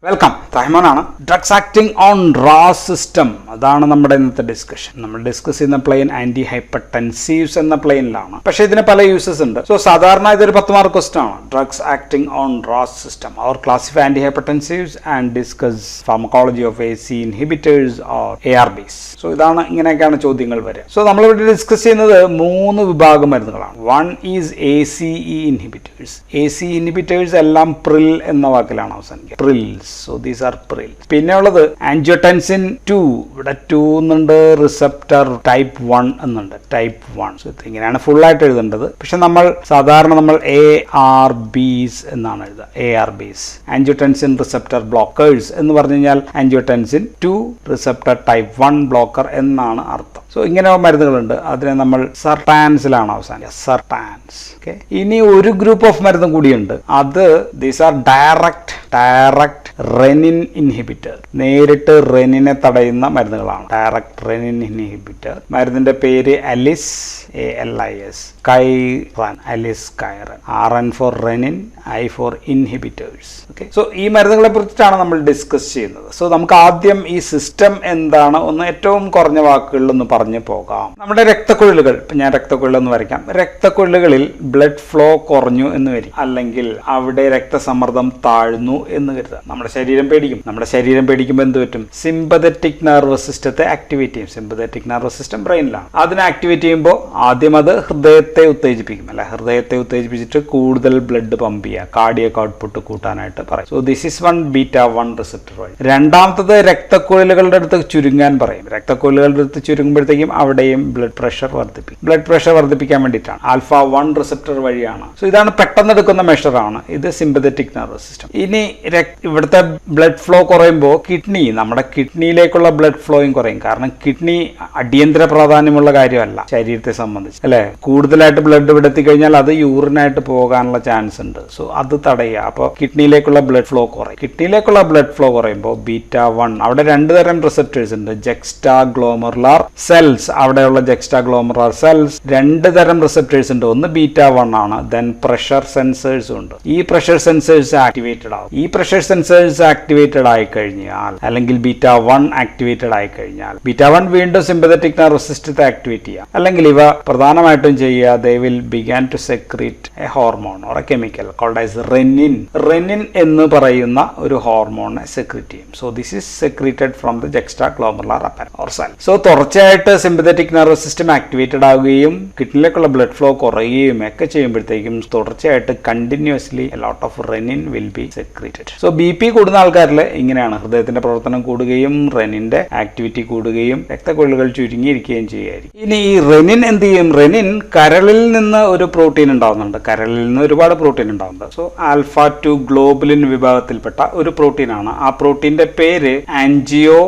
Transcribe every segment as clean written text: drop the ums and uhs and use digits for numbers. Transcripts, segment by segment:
Welcome. റഹ്മാനാണ്. Drugs acting on RAS system, അതാണ് നമ്മുടെ ഇന്നത്തെ ഡിസ്കഷൻ. നമ്മൾ ഡിസ്കസ് ചെയ്യുന്ന പ്ലെയിൻ ആന്റി ഹൈപ്പർടെൻസീവ്സ് എന്ന പ്ലെയിനിലാണ്. പക്ഷേ ഇതിന് പല യൂസസ് ഉണ്ട്. സോ സാധാരണ ഇതൊരു 10 മാർക്ക് ക്വസ്റ്റൻ ആണ്. Drugs acting on RAS system അവർ classify anti hypertensives and discuss pharmacology of AC inhibitors or ARBs. So ഇതാണ്, ഇങ്ങനെയൊക്കെയാണ് ചോദ്യങ്ങൾ വരിക. സോ നമ്മളിവിടെ ഡിസ്കസ് ചെയ്യുന്നത് 3 വിഭാഗം മരുന്നുകളാണ്. One is ACE inhibitors. AC inhibitors എല്ലാം പ്രിൽ എന്ന വാക്കിലാണ് അവസാനിക്കുക. പ്രിൽസ്. So these are prill. പിന്നെ ഉള്ളത് ആൻജിയോടെൻസിൻ 2. ഇവിടെ 2 എന്നുണ്ട്, റിസപ്റ്റർ ടൈപ്പ് 1 എന്നുണ്ട്, ടൈപ്പ് 1. സോ ഇങ്ങനെയാണ് ഫുൾ ആയിട്ട് എഴുതേണ്ടത്. പക്ഷെ സാധാരണ നമ്മൾ ARBs എന്നാണ് എഴുതുക. ARBs ആൻജിയോടെൻസിൻ റിസപ്റ്റർ ബ്ലോക്കേഴ്സ് എന്ന് പറഞ്ഞു കഴിഞ്ഞാൽ ആൻജിയോടെൻസിൻ 2 റിസപ്റ്റർ ടൈപ്പ് 1 ബ്ലോക്കർ എന്നാണ് അർത്ഥം. സോ ഇങ്ങനെ മരുന്നുകളുണ്ട്. അതിനെ നമ്മൾ സർട്ടാൻസിലാണ് അവസാനിക്കുക. സർട്ടാൻസ്. ഓക്കെ. ഇനി ഒരു ഗ്രൂപ്പ് ഓഫ് മരുന്ന് കൂടിയുണ്ട്. അത് these are direct renin inhibitor. നേരിട്ട് റെനിനെ തടയുന്ന മരുന്നുകളാണ് ഡയറക്റ്റ് റെനിൻ ഇൻഹിബിറ്റർ. മരുന്നിന്റെ പേര് alis, ALIS. Kiren, aliskiren. RN for renin, I for inhibitors. Okay. So ഈ മരുന്നുകളെ കുറിച്ചിട്ടാണ് നമ്മൾ ഡിസ്കസ് ചെയ്യുന്നത്. സോ നമുക്ക് ആദ്യം ഈ സിസ്റ്റം എന്താണ് ഒന്ന് ഏറ്റവും കുറഞ്ഞ വാക്കുകളിൽ ഒന്ന് പറഞ്ഞു പോകാം. നമ്മുടെ രക്തക്കുഴലുകൾ, ഇപ്പം ഞാൻ രക്തക്കുഴലൊന്ന് വരയ്ക്കാം. രക്തക്കുഴലുകളിൽ ബ്ലഡ് ഫ്ലോ കുറഞ്ഞു എന്ന് വരും, അല്ലെങ്കിൽ അവിടെ രക്തസമ്മർദ്ദം താഴ്ന്നു എന്ന് കരുതാം. നമ്മുടെ ശരീരം പേടിക്കുമ്പോൾ എന്ത് പറ്റും? സിമ്പതറ്റിക് നെർവസ് സിസ്റ്റത്തെ ആക്ടിവേറ്റ് ചെയ്യും. സിമ്പതറ്റിക് നെർവസ് സിസ്റ്റം ബ്രെയിനിലാണ്. അതിനെ ആക്ടിവേറ്റ് ചെയ്യുമ്പോൾ ആദ്യം അത് ഹൃദയത്തെ ഉത്തേജിപ്പിക്കും, അല്ലെ? ഹൃദയത്തെ ഉത്തേജിപ്പിച്ചിട്ട് കൂടുതൽ ബ്ലഡ് പമ്പ് ചെയ്യുക, കാർഡിയക് ഔട്ട്പുട്ട് കൂട്ടാനായിട്ട് പറയും. സോ ദിസ് ഇസ് β1 റിസപ്റ്റർ വഴി. രണ്ടാമത്തത് രക്തക്കുഴലുകളുടെ അടുത്ത് ചുരുങ്ങാൻ പറയും. രക്തക്കുഴലുകളുടെ അടുത്ത് ചുരുങ്ങുമ്പോഴത്തേക്കും അവിടെയും ബ്ലഡ് പ്രഷർ വർദ്ധിപ്പിക്കും. ബ്ലഡ് പ്രഷർ വർദ്ധിപ്പിക്കാൻ വേണ്ടിയിട്ടാണ്. α1 റിസപ്റ്റർ വഴിയാണ്. സോ ഇതാണ് പെട്ടെന്ന് എടുക്കുന്ന മെഷറാണ്. ഇത് സിമ്പതറ്റിക് നെർവസ് സിസ്റ്റം. ഇനി ഇവിടുത്തെ ബ്ലഡ് ഫ്ലോ കുറയുമ്പോൾ നമ്മുടെ കിഡ്നിയിലേക്കുള്ള ബ്ലഡ് ഫ്ലോയും കുറയും. കാരണം കിഡ്നി അടിയന്തര പ്രാധാന്യമുള്ള കാര്യമല്ല ശരീരത്തെ സംബന്ധിച്ച്, അല്ലെ? കൂടുതലായിട്ട് ബ്ലഡ് ഇവിടെ എത്തിക്കഴിഞ്ഞാൽ അത് യൂറിനായിട്ട് പോകാനുള്ള ചാൻസ് ഉണ്ട്. സോ അത് തടയുക. അപ്പോൾ കിഡ്നിയിലേക്കുള്ള ബ്ലഡ് ഫ്ലോ കുറയും. കിഡ്നിയിലേക്കുള്ള ബ്ലഡ് ഫ്ലോ കുറയുമ്പോൾ β1, അവിടെ 2 തരം റിസപ്റ്റേഴ്സ് ഉണ്ട്. ജെക്സ്റ്റാഗ്ലോമറുലാർ സെൽസ്, അവിടെയുള്ള ജെക്സ്റ്റാഗ്ലോമറുലാർ സെൽസ് 2 തരം റിസപ്റ്റേഴ്സ് ഉണ്ട്. ഒന്ന് β1 ആണ്. ദെൻ പ്രഷർ സെൻസേഴ്സും ഉണ്ട്. ഈ പ്രഷർ സെൻസേഴ്സ് ആക്ടിവേറ്റഡ് ആവും. ഈ പ്രഷർ സെൻസേഴ്സ് ആക്ടിവേറ്റഡ് ആയി കഴിഞ്ഞാൽ, അല്ലെങ്കിൽ β1 ആക്ടിവേറ്റഡ് ആയി കഴിഞ്ഞാൽ, β1 വീണ്ടും സിമ്പതറ്റിക് നെർവസ് സിസ്റ്റത്തെ ആക്ടിവേറ്റ് ചെയ്യാം. അല്ലെങ്കിൽ ഇവ പ്രധാനമായിട്ടും ചെയ്യുക, they will begin to secrete a hormone or a chemical called as renin. Renin എന്ന് പറയുന്ന ഒരു ഹോർമോണിനെ സെക്രീറ്റ് ചെയ്യും. So this is secreted from the juxtaglomerular apparatus or cell. So തുടർച്ചയായിട്ട് സിമ്പതറ്റിക് നെർവസ് സിസ്റ്റം ആക്ടിവേറ്റഡ് ആവുകയും കിഡ്നിയിലേക്കുള്ള ബ്ലഡ് ഫ്ലോ കുറയുകയും ഒക്കെ ചെയ്യുമ്പോഴത്തേക്കും തുടർച്ചയായിട്ട് continuously a lot of renin will be secreted. So BP കൂടുന്ന ആൾക്കാരിൽ ഇങ്ങനെയാണ്. ഹൃദയത്തിന്റെ പ്രവർത്തനം കൂടുകയും റെനിന്റെ ആക്ടിവിറ്റി കൂടുകയും രക്തക്കുഴലുകൾ ചുരുങ്ങിയിരിക്കുകയും ചെയ്യുമായിരിക്കും. ഇനി ഈ റെനിൻ എന്ത് ചെയ്യും? റെനിൻ കരളിൽ നിന്ന് ഒരു പ്രോട്ടീൻ ഉണ്ടാവുന്നുണ്ട്. കരളിൽ നിന്ന് ഒരുപാട് പ്രോട്ടീൻ ഉണ്ടാവുന്നുണ്ട്. സോ α2 ഗ്ലോബുലിൻ വിഭാഗത്തിൽപ്പെട്ട ഒരു പ്രോട്ടീനാണ്. ആ പ്രോട്ടീന്റെ പേര് ആൻജിയോ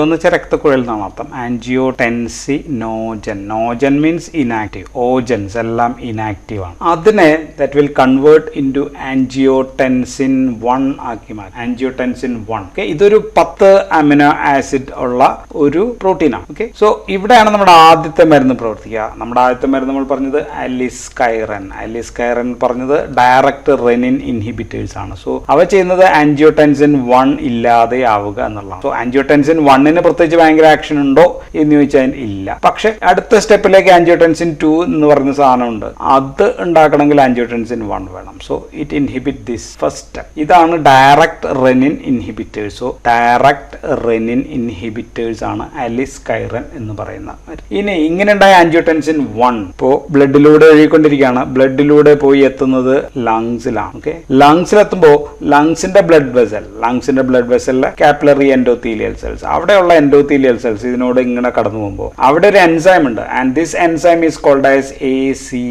എന്ന് വെച്ചാൽ രക്തക്കുഴൽ എന്നാണ് അർത്ഥം. ആൻജിയോടെൻസിനോജൻ. നോജൻ മീൻസ് ഇനാക്റ്റീവ്. ഓജൻസ് എല്ലാം ഇനാക്റ്റീവ് ആണ്. അതിനെ that will convert into angiotensin 1 ആക്കി മാറ്റും. ആൻജിയോടെൻസിൻ 1. ഓക്കെ. ഇതൊരു 10 അമിനോ ആസിഡ് ഉള്ള ഒരു പ്രോട്ടീനാണ്. ഓക്കെ. സോ ഇവിടെയാണ് നമ്മുടെ ആദ്യത്തെ മരുന്ന് പ്രവർത്തിക്കുക. നമ്മുടെ ആദ്യത്തെ മരുന്ന് നമ്മൾ പറഞ്ഞത് അലിസ് കൈറൻ പറഞ്ഞത് ഡയറക്റ്റ് റെനിൻ ഇൻഹിബിറ്റേഴ്സ് ആണ്. സോ അവ ചെയ്യുന്നത് ആൻജിയോടെൻസിൻ 1 ഇല്ലാതെ ആവുക എന്നുള്ളതാണ്. സോ ആൻജിയോടെൻസിൻ 1ന് പ്രത്യേകിച്ച് ഭയങ്കര ആക്ഷൻ ഉണ്ടോ എന്ന് ചോദിച്ചാൽ ഇല്ല. പക്ഷെ അടുത്ത സ്റ്റെപ്പിലേക്ക് ആൻജിയോടെൻസിൻ 2 എന്ന് പറയുന്ന സാധനമുണ്ട്. അത് ഉണ്ടാക്കണമെങ്കിൽ ആൻജിയോടെൻസിൻ 1 വേണം. So it inhibit this first step. ഇതാണ് direct renin inhibitors. So direct renin inhibitors ആണ് അലിസ് കൈറൻ എന്ന് പറയുന്ന. ഇനി ഇങ്ങനെ ഉണ്ടായ ആൻജിയോടെൻസിൻ 1 ഇപ്പോ ബ്ലഡിലൂടെ ഒഴുകിക്കൊണ്ടിരിക്കുകയാണ്. ബ്ലഡിലൂടെ പോയി എത്തുന്നത് ലങ്സിലാണ്. ഓക്കെ. ലങ്സിലെത്തുമ്പോൾ ലങ്സിന്റെ ബ്ലഡ് വെസലിലെ കാപ്പിലറി എൻഡോത്തീലിയൽ സെൽസ്, അവിടെയുള്ള എൻഡോത്തീലിയൽ സെൽസ് ഇതിനോട് ഇങ്ങനെ കടന്നു പോകുമ്പോൾ അവിടെ ഒരു എൻസൈം ഉണ്ട്. And this enzyme is called as ACE,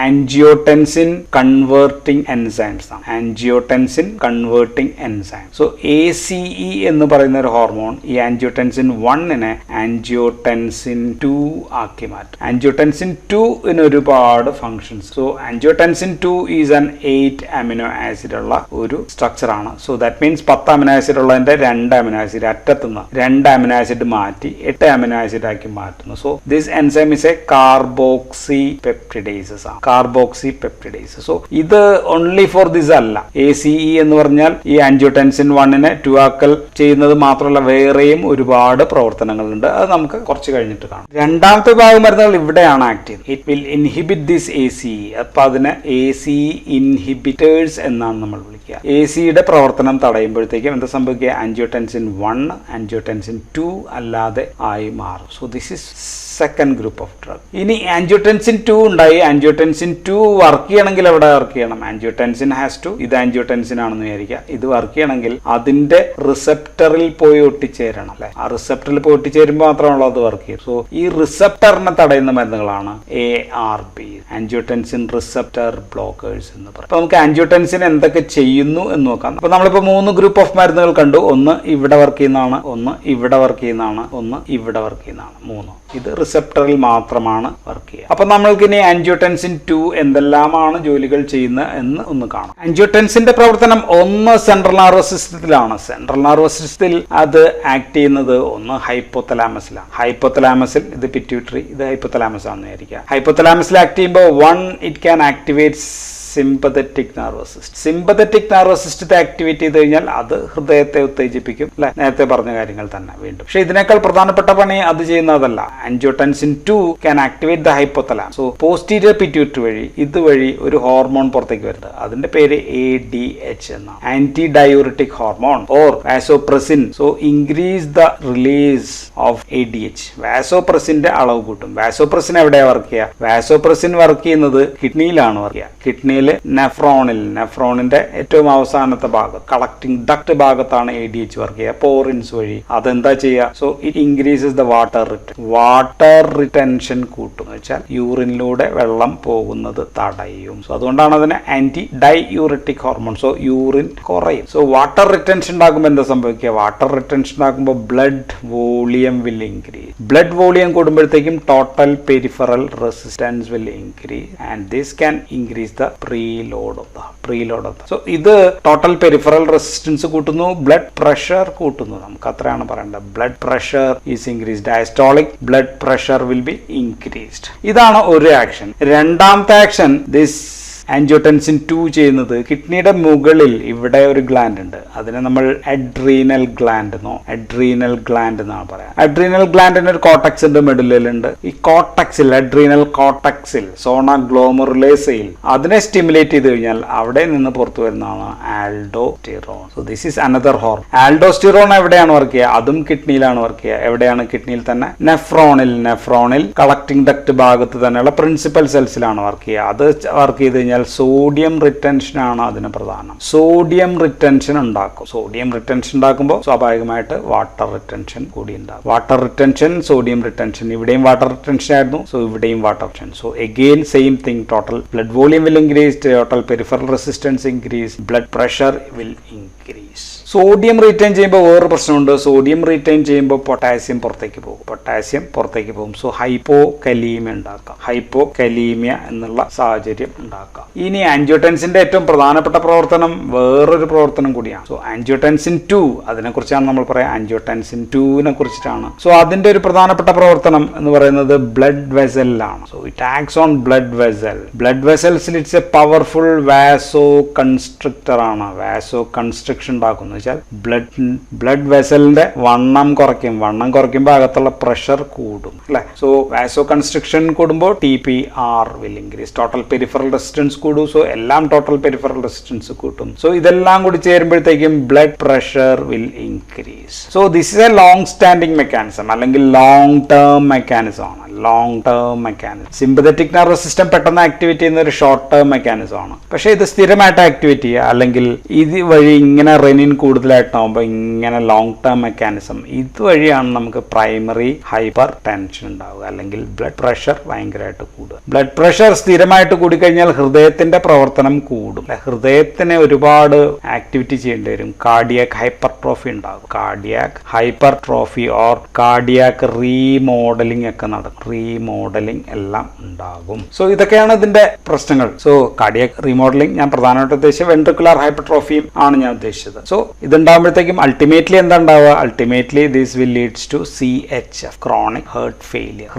angiotensin converting enzymes ആണ്. Angiotensin converting enzyme. So ACE എന്ന് പറയുന്ന ഒരു ഹോർമോൺ ഈ ആൻജിയോടെൻസിൻ 1നെ ആൻജിയോടെൻസിൻ 2 ആക്കി മാറ്റും. ആൻജിയോടെൻസിൻ 2 ഒരുപാട് functions. So angiotensin 2 is an 8 amino acid ഉള്ള ഒരു സ്ട്രക്ചർ ആണ്. So that means 10 amino acid ഉള്ളതിന്റെ 2 അമിനോ ആസിഡ് അറ്റത്തുനിന്ന് 2 അമിനോ ആസിഡ് മാറ്റി 8 അമിനോ ആസിഡ് ആക്കി മാറ്റുന്നു. So this enzyme is A carboxy peptidases ആണ്. സോ ഇത് ഓൺലി ഫോർ ദിസ് അല്ല. ACE എന്ന് പറഞ്ഞാൽ ഈ ആൻജിയോടെൻസിൻ 1നെ 2 ആക്കൽ ചെയ്യുന്നത് മാത്രമല്ല വേറെയും ഒരുപാട് പ്രവർത്തനങ്ങളുണ്ട്. അത് നമുക്ക് കുറച്ച് കഴിഞ്ഞിട്ട് കാണാം. രണ്ടാമത്തെ വിഭാഗം മരുന്നുകൾ ഇവിടെയാണ് ആക്ട് ചെയ്യുന്നത്. It will inhibit this ACE. അപ്പൊ അതിനെ ACE ഇൻഹിബിറ്റേഴ്സ് എന്നാണ് നമ്മൾ വിളിക്കുക. ACEയുടെ പ്രവർത്തനം തടയുമ്പോഴത്തേക്കും എന്താ സംഭവിക്കുക? ആൻജിയോടെൻസിൻ 1 ആൻജിയോടെൻസിൻ 2 അല്ലാതെ ആയി മാറും. So this is second group of drug. ഇനി ആൻജിയോടെൻസിൻ 2 ഉണ്ടായി. ആൻജിയോടെൻസിൻ 2 വർക്ക് ചെയ്യണമെങ്കിൽ എവിടെ വർക്ക് ചെയ്യണം? ആൻജിയോടെൻസിൻ ഹാസ് ടു, ഇത് ആൻജിയോടെൻസിൻ ആണെന്ന് വിചാരിക്കുക, ഇത് വർക്ക് ചെയ്യണമെങ്കിൽ അതിന്റെ റിസപ്റ്ററിൽ പോയി ഒട്ടിച്ചേരണം അല്ലെ. ആ റിസപ്റ്ററിൽ പോയി ഒട്ടിച്ചേരുമ്പോൾ മാത്രമാണല്ലോ അത് വർക്ക് ചെയ്യും. സോ ഈ റിസപ്റ്ററിനെ തടയുന്ന മരുന്നുകളാണ് ARB, ആൻജിയോടെൻസിൻ റിസപ്റ്റർ ബ്ലോക്കേഴ്സ് എന്ന് പറയും. അപ്പൊ നമുക്ക് ആൻജിയോടെൻസിൻ എന്തൊക്കെ ചെയ്യുന്നു എന്ന് നോക്കാം. അപ്പൊ നമ്മളിപ്പോ 3 ഗ്രൂപ്പ് ഓഫ് മരുന്നുകൾ കണ്ടു. ഒന്ന് ഇവിടെ വർക്ക് ചെയ്യുന്നതാണ്, ഒന്ന് ഇവിടെ വർക്ക് ചെയ്യുന്നതാണ്, ഒന്ന് ഇവിടെ വർക്ക് ചെയ്യുന്നതാണ്. 3 ഇത് റിസപ്റ്ററിൽ മാത്രമാണ് വർക്ക് ചെയ്യുക. അപ്പൊ നമ്മൾക്ക് ഇനി ആൻജിയോടെൻസിൻ 2 എന്തെല്ലാമാണ് ജോലികൾ ചെയ്യുന്നത് എന്ന് ഒന്ന് കാണാം. ആൻജിയോടെൻസിന്റെ പ്രവർത്തനം ഒന്ന് സെൻട്രൽ നെർവസ് സിസ്റ്റത്തിലാണ്. സെൻട്രൽ നെർവസ് സിസ്റ്റത്തിൽ അത് ആക്ട് ചെയ്യുന്നത് ഒന്ന് ഹൈപ്പോതലാമസിലാണ്. ഹൈപ്പോതലാമസിൽ ഇത് പിറ്റ്യൂട്ടറി, ഇത് ഹൈപ്പോതലാമസ് ആണെന്ന് വിചാരിക്കുക. ഹൈപ്പോതലാമസിൽ ആക്ട് ചെയ്യുമ്പോൾ it can activate sympathetic nervous system. Sympathetic nervous സിസ്റ്റത്തെ ആക്ടിവേറ്റ് ചെയ്ത് കഴിഞ്ഞാൽ അത് ഹൃദയത്തെ ഉത്തേജിപ്പിക്കും അല്ലെ. നേരത്തെ പറഞ്ഞ കാര്യങ്ങൾ തന്നെ വീണ്ടും. പക്ഷെ ഇതിനേക്കാൾ പ്രധാനപ്പെട്ട പണി അത് ചെയ്യുന്നതല്ല. Angiotensin 2 can activate the hypothalamus. So posterior pituitary വഴി ഇതുവഴി ഒരു ഹോർമോൺ പുറത്തേക്ക് വരുന്നത്, അതിന്റെ പേര് ADH എന്നാണ്, anti diuretic hormone or vasopressin. So increase the release of ADH. വാസോപ്രസിന്റെ അളവ് കൂട്ടും. വാസോപ്രസിൻ എവിടെയാ വർക്ക് ചെയ്യുക? വാസോപ്രസിൻ വർക്ക് ചെയ്യുന്നത് കിഡ്നിയിലാണ് വർക്ക് ചെയ്യുക. കിഡ്നിയിൽ നെഫ്രോണിന്റെ ഏറ്റവും അവസാനത്തെ ഭാഗം, കളക്ടിങ് ഡക്ട് ഭാഗത്താണ് ADH വർക്ക് ചെയ്യുക. പോറിൻസ് വഴി അതെന്താ ചെയ്യുക? So it increases the water retention കൂട്ടും എന്ന് വെച്ചാൽ യൂറിനിലൂടെ വെള്ളം പോകുന്നത് തടയും. സോ അതുകൊണ്ടാണ് അതിന് anti diuretic hormone. So urine കുറയും. സോ വാട്ടർ റിട്ടൻഷൻ ഉണ്ടാകുമ്പോൾ എന്താ സംഭവിക്കുക? വാട്ടർ റിട്ടൻഷൻ ഉണ്ടാകുമ്പോൾ blood volume will increase. Blood volume കൂടുമ്പോഴത്തേക്കും total peripheral resistance will increase and this can increase the preload of the. So ഇത് total peripheral resistance കൂട്ടുന്നു, blood pressure കൂട്ടുന്നു. നമുക്ക് അത്രയാണ് പറയേണ്ടത്. Blood pressure is increased. Diastolic blood pressure will be increased. ഇതാണ് ഒരു action. രണ്ടാമത്തെ ആക്ഷൻ ദിസ് ആൻജിയോടെൻസിൻ 2 ചെയ്യുന്നത് കിഡ്നിയുടെ മുകളിൽ ഇവിടെ ഒരു ഗ്ലാൻഡ് ഉണ്ട്. അതിനെ നമ്മൾ അഡ്രീനൽ ഗ്ലാൻഡ് എന്നാണ് പറയാം. അഡ്രീനൽ ഗ്ലാൻഡിന് ഒരു കോട്ടക്സ് ഉണ്ട്, മെഡുലയിലുണ്ട്. ഈ കോട്ടക്സിൽ, അഡ്രീനൽ കോട്ടക്സിൽ, സോണ ഗ്ലോമറുലേസയിൽ അതിനെ സ്റ്റിമുലേറ്റ് ചെയ്ത് കഴിഞ്ഞാൽ അവിടെ നിന്ന് പുറത്തു വരുന്നതാണ് aldosterone. So this is another hormone. Aldosterone എവിടെയാണ് വർക്ക് ചെയ്യുക? അതും കിഡ്നിയിലാണ് വർക്ക് ചെയ്യുക. എവിടെയാണ്? കിഡ്നിയിൽ തന്നെ നെഫ്രോണിൽ കളക്ടിംഗ് ഡക്ട് ഭാഗത്ത് തന്നെയുള്ള പ്രിൻസിപ്പൽ സെൽസിലാണ് വർക്ക് ചെയ്യുക. അത് വർക്ക് ചെയ്ത് കഴിഞ്ഞാൽ സോഡിയം റിട്ടൻഷൻ ആണ് അതിന് പ്രധാനം. സോഡിയം റിട്ടൻഷൻ ഉണ്ടാക്കുമ്പോൾ സ്വാഭാവികമായിട്ട് വാട്ടർ റിട്ടൻഷൻ കൂടി ഉണ്ടാകും. Water retention, sodium retention. ഇവിടെയും വാട്ടർ റിട്ടൻഷൻ ആയിരുന്നു, സോ ഇവിടെയും water retention. So again same thing. Total blood volume will increase, total peripheral resistance increase, blood pressure will increase. Sodium retain ചെയ്യുമ്പോൾ വേറൊരു പ്രശ്നമുണ്ട്. സോഡിയം റീറ്റെയിൻ ചെയ്യുമ്പോൾ potassium പുറത്തേക്ക് പോകും. So hypokalaemia എന്നുള്ള സാഹചര്യം ഉണ്ടാക്കാം. ഇനി ആൻജിയോടെൻസിന്റെ ഏറ്റവും പ്രധാനപ്പെട്ട പ്രവർത്തനം വേറൊരു പ്രവർത്തനം കൂടിയാണ്. സോ ആൻജിയോടെൻസിൻ 2, അതിനെക്കുറിച്ചാണ് നമ്മൾ പറയാം. ആൻജിയോടെൻസിൻ 2നെ കുറിച്ചിട്ടാണ്. സോ അതിന്റെ ഒരു പ്രധാനപ്പെട്ട പ്രവർത്തനം എന്ന് പറയുന്നത് ബ്ലഡ് വെസലിലാണ്. So it acts on blood വെസൽസിൽ it's a powerful vasoconstrictor ആണ്. വാസോ കൺസ്ട്രിക്ഷൻ ഉണ്ടാക്കുന്നത് ബ്ലഡ് വെസലിന്റെ വണ്ണം കുറയ്ക്കുമ്പോൾ അകത്തുള്ള പ്രഷർ കൂടും അല്ലെ. സോ വാസോ കൺസ്ട്രിക്ഷൻ കൂടുമ്പോൾ TPR will increase, total peripheral resistance കൂടും. സോ എല്ലാം ടോട്ടൽ പെരിഫറൽ റെസിസ്റ്റൻസ് കൂട്ടും. സോ ഇതെല്ലാം കൂടി ചേരുമ്പോഴത്തേക്കും blood pressure will increase. So this is a long standing mechanism അല്ലെങ്കിൽ ലോങ് ടേം മെക്കാനിസം ആണ്. സിമ്പതറ്റിക് നെർവസ് സിസ്റ്റം പെട്ടെന്ന് ആക്ടിവേറ്റ് ചെയ്യുന്ന ഒരു ഷോർട്ട് ടേം മെക്കാനിസം ആണ്. പക്ഷേ ഇത് സ്ഥിരമായിട്ട് ആക്ടിവേറ്റ് ചെയ്യുക അല്ലെങ്കിൽ ഇത് വഴി ഇങ്ങനെ റെനിൻ കൂടുതലായിട്ടാകുമ്പോൾ ഇങ്ങനെ ലോങ് ടേം മെക്കാനിസം ഇതുവഴിയാണ് നമുക്ക് പ്രൈമറി ഹൈപ്പർ ടെൻഷൻ ഉണ്ടാവുക അല്ലെങ്കിൽ ബ്ലഡ് പ്രഷർ ഭയങ്കരമായിട്ട് കൂടുക. ബ്ലഡ് പ്രഷർ സ്ഥിരമായിട്ട് കൂടിക്കഴിഞ്ഞാൽ ഹൃദയത്തിന്റെ പ്രവർത്തനം കൂടും. ഹൃദയത്തിന് ഒരുപാട് ആക്ടിവിറ്റി ചെയ്യേണ്ടി വരും. കാർഡിയാക് ഹൈപ്പർട്രോഫി ഉണ്ടാകും. Cardiac hypertrophy or cardiac remodelling ഒക്കെ നടക്കും. റീമോഡലിംഗ് എല്ലാം ഉണ്ടാകും. സോ ഇതൊക്കെയാണ് ഇതിന്റെ പ്രശ്നങ്ങൾ. സോ കാർഡിയാക് റീമോഡലിംഗ് ഞാൻ പ്രധാനമായിട്ട് ഉദ്ദേശിച്ചത് വെൻട്രിക്കുലർ ഹൈപ്പർട്രോഫിയും ആണ് ഞാൻ ഉദ്ദേശിച്ചത്. സോ ഇതുണ്ടാകുമ്പോഴത്തേക്കും അൾട്ടിമേറ്റ്ലി എന്താ ഉണ്ടാവുക? Ultimately this will leads to CHF, chronic heart failure.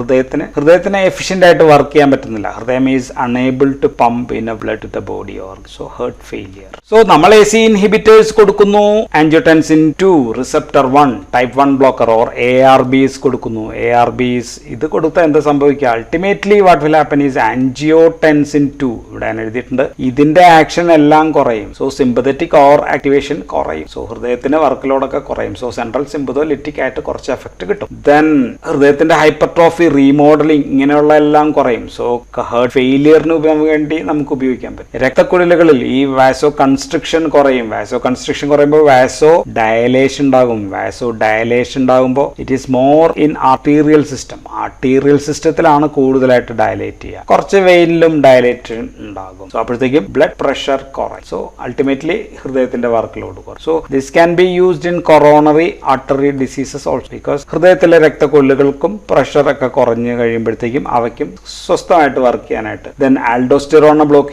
ഹൃദയത്തിന് എഫിഷ്യന്റ് ആയിട്ട് വർക്ക് ചെയ്യാൻ പറ്റുന്നില്ല. ഹൃദയം is unable to pump in blood to the body organ. So heart failure. So നമ്മൾ AC ഇൻഹിബിറ്റേഴ്സ് കൊടുക്കുന്നു. Angiotensin 2 receptor 1 type 1 blocker or ARBs കൊടുക്കുന്നു. ARBs ഇത് കൊടുത്താൽ എന്താ സംഭവിക്കുക? Ultimately what will happen is angiotensin 2 ഇവിടെ ഞാൻ എഴുതിയിട്ടുണ്ട്, ഇതിന്റെ ആക്ഷൻ എല്ലാം കുറയും. സോ സിമ്പതറ്റിക് ഓർ ആക്ടിവേഷൻ കുറയും. സോ ഹൃദയത്തിന്റെ വർക്ക് ലോഡൊക്കെ കുറയും. സോ സെൻട്രൽ സിമ്പതോലിറ്റിക് ആയിട്ട് കുറച്ച് എഫക്ട് കിട്ടും. ദെൻ ഹൃദയത്തിന്റെ ഹൈപ്പർട്രോഫി, റീമോഡലിംഗ് ഇങ്ങനെയുള്ള എല്ലാം കുറയും. സോ ഹാർട്ട് ഫെയിലിയറിന് വേണ്ടി നമുക്ക് ഉപയോഗിക്കാൻ പറ്റും. രക്തക്കുഴലുകളിൽ ഈ വാസോ കൺസ്ട്രിക്ഷൻ കുറയും. വാസോ കൺസ്ട്രിക്ഷൻ കുറയുമ്പോൾ വാസോ ഡയലേഷൻ ഉണ്ടാകും. വാസോ ഡയലേഷൻ ഉണ്ടാകുമ്പോൾ it is more in arterial system. Arterial സിസ്റ്റത്തിലാണ് കൂടുതലായിട്ട് ഡയലേറ്റ് ചെയ്യുക. കുറച്ച് വെയിനിലും ഡയലേഷൻ ഉണ്ടാകും. സോ അപ്പോഴത്തേക്കും ബ്ലഡ് പ്രഷർ കുറയും. സോ അൾട്ടിമേറ്റ്ലി ഹൃദയത്തിന്റെ വർക്ക് ലോഡ് കുറയും. So this can be used in coronary artery diseases also, because ഹൃദയത്തിലെ രക്തക്കൊല്ലുകൾക്കും പ്രഷർ ഒക്കെ കുറഞ്ഞു കഴിയുമ്പോഴത്തേക്കും അവയ്ക്കും സ്വസ്ഥമായിട്ട് വർക്ക് ചെയ്യാനായിട്ട്. ദെൻ ആൽഡോസ്റ്റിറോൺ ബ്ലോക്ക്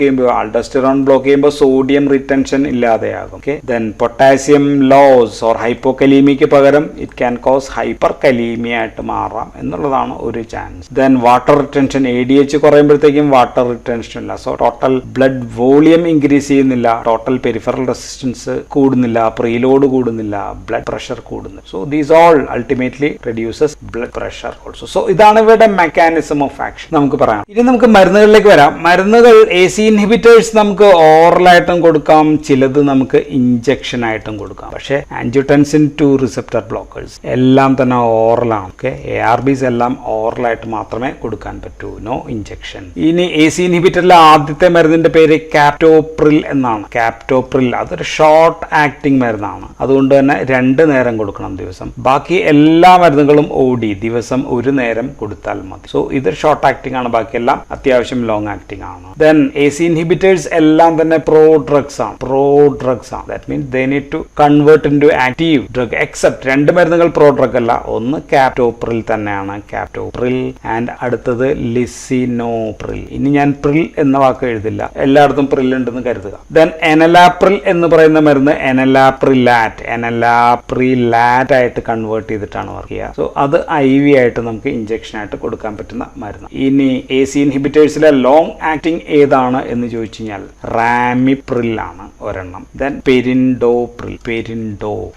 ചെയ്യുമ്പോൾ സോഡിയം റിറ്റൻഷൻ ഇല്ലാതെയാകും. Okay. Then potassium loss or ഹൈപ്പോകലീമിക്ക് പകരം it can cause hyperkalemia ആയിട്ട് മാറാം എന്നുള്ളതാണ് ഒരു chance. Then water retention, ADH കുറയുമ്പോഴത്തേക്കും വാട്ടർ റിറ്റൻഷൻ ഇല്ല. So total blood volume increase ചെയ്യുന്നില്ല, ടോട്ടൽ പെരിഫറൽ റെസിസ്റ്റൻസ് കൂടുന്നില്ല, പ്രീലോഡ് കൂടുന്നില്ല, ബ്ലഡ് പ്രഷർ കൂടുന്നു. So these all ultimately reduces blood pressure also. So ഇതാണ് ഇവരുടെ മെക്കാനിസം ഓഫ് ആക്ഷൻ നമുക്ക് പറയാം. ഇനി നമുക്ക് മരുന്നുകളിലേക്ക് വരാം. മരുന്നുകൾ AC ഇൻഹിബിറ്റേഴ്സ് നമുക്ക് ഓറലായിട്ടും കൊടുക്കാം, ചിലത് നമുക്ക് ഇഞ്ചക്ഷൻ ആയിട്ടും കൊടുക്കാം. പക്ഷേ ആൻജിയോടെൻസിൻ 2 റിസപ്റ്റർ ബ്ലോക്കേഴ്സ് എല്ലാം തന്നെ ഓറലാണ്. ഓക്കെ. ARBs എല്ലാം ഓറലായിട്ട് മാത്രമേ കൊടുക്കാൻ പറ്റൂ, നോ ഇഞ്ചക്ഷൻ. ഇനി AC ഇൻഹിബിറ്ററിലെ ആദ്യത്തെ മരുന്നിന്റെ പേര് ക്യാപ്റ്റോപ്രിൽ എന്നാണ്. ക്യാപ്റ്റോപ്രിൽ അതൊരു ഷോർട്ട് ആക്ടിങ് മരുന്നാണ്. അതുകൊണ്ട് തന്നെ 2 നേരം കൊടുക്കണം ദിവസം. ബാക്കി എല്ലാ മരുന്നുകളും OD ദിവസം 1 നേരം കൊടുത്താൽ മതി. സോ ഇത് ഷോർട്ട് ആക്ടിങ് ആണ്, ബാക്കിയെല്ലാം അത്യാവശ്യം ലോങ് ആക്ടിങ് ആണ്. ദെൻ AC ഇൻഹിബിറ്റേഴ്സ് എല്ലാം തന്നെ പ്രോ ഡ്രഗ്സ് ആണ്. That means they need to convert into active drug. Except 2 മരുന്നുകൾ പ്രോ ഡ്രഗ് അല്ല. ഒന്ന് ക്യാപ്റ്റോപ്രിൽ തന്നെയാണ്, ക്യാപ്റ്റോപ്രിൽ, ആൻഡ് അടുത്തത് ലിസിനോപ്രിൽ. ഇനി ഞാൻ പ്രിൽ എന്ന വാക്ക് എഴുതില്ല, എല്ലായിടത്തും പ്രിൽ ഉണ്ടെന്ന് കരുതുക. ദെൻ എനലാപ്രിൽ എന്ന് പറയുന്ന മരുന്ന് എനലാപ്രിലാറ്റ് ആയിട്ട് കൺവേർട്ട് ചെയ്തിട്ടാണ് വർക്ക് ചെയ്യുക. സോ അത് IV ആയിട്ട് നമുക്ക് ഇഞ്ചക്ഷൻ ആയിട്ട് കൊടുക്കാൻ പറ്റുന്ന മരുന്ന്. ഇനി AC ഇൻഹിബിറ്റേഴ്സിലെ ലോങ് ആക്ടിങ് ഏതാണ് എന്ന് ചോദിച്ചു കഴിഞ്ഞാൽ റാമിപ്രിൽ ആണ് ഒരെണ്ണം. ദെൻ